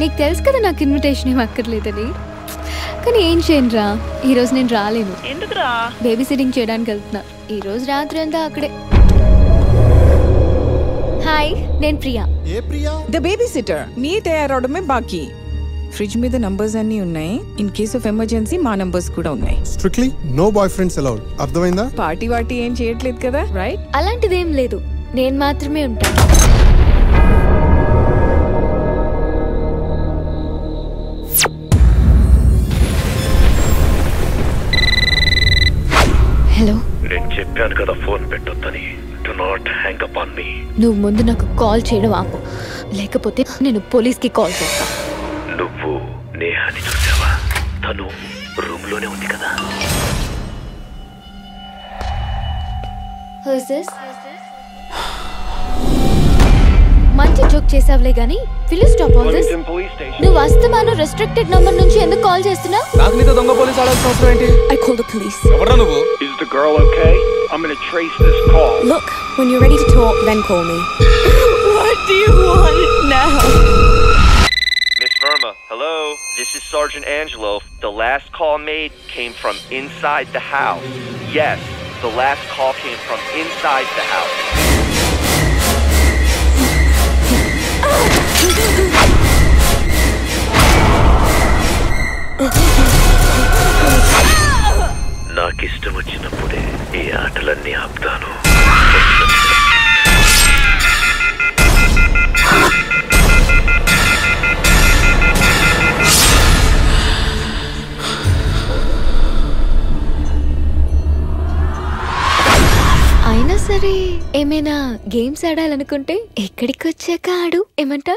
నీకు తెలుసు కదా నాకు ఇన్విటేషన్ ఏం అక్కర్లేదని. కానీ ఏం చేయనురా, ఈరోజు నేను రాలేను. ఎందుకురా? బేబీ సిట్టింగ్ చేయడానికి వెళ్తున్నా. ఈరోజు రాత్రి అంతా అక్కడే. హాయ్, నేను ప్రియా. ఏ ప్రియా? The babysitter. నీ తయారవడమే బాకీ. ఫ్రిడ్జ్ మీద నంబర్స్ అన్ని ఉన్నాయి. ఇన్ కేస్ ఆఫ్ ఎమర్జెన్సీ మా నంబర్స్ కూడా ఉన్నాయి. Strictly no boyfriends allowed. అర్థమైందా? పార్టీ వాటి ఏం చేయట్లేదు కదా, రైట్? అలాంటిదేం లేదు, నేను మాత్రమే ఉంటాను. హలో, నేను చెప్పాను కదా ఫోన్ పెట్టొద్దని. Do not hang up on me. నువ్వు ముందు నాకు కాల్ చేయడం ఆపు, లేకపోతే నేను పోలీస్కి కాల్ చేస్తా. నువ్వు నేహాని చూసావా? తను రూమ్ లోనే ఉంది కదా. మంచి జోక్ చేసావులే గానీ విల్ స్టాప్ ఆల్ దిస్? నువ్వు అస్తమాను రెస్ట్రిక్టెడ్ నంబర్ నుంచి ఎందుకు కాల్ చేస్తున్నావు? నాకు నీతో దొంగ పోలీస్ ఆడాల్సిన అవసరం ఏంటి? I call the police. ఎవరా నువ్వు? Is the girl okay? I'm gonna trace this call. Look, when you're ready to talk, then call me. What do you want now? Miss Verma, hello. This is Sergeant Angelo. The last call made came from inside the house. Yes, the last call came from inside the house. నాకిష్టం వచ్చినప్పుడే ఈ ఆటలన్నీ ఆపుతాను. అయినా సరే ఏమైనా games ఆడాలనుకుంటే ఎక్కడికి వచ్చాక ఆడు. ఏమంటా?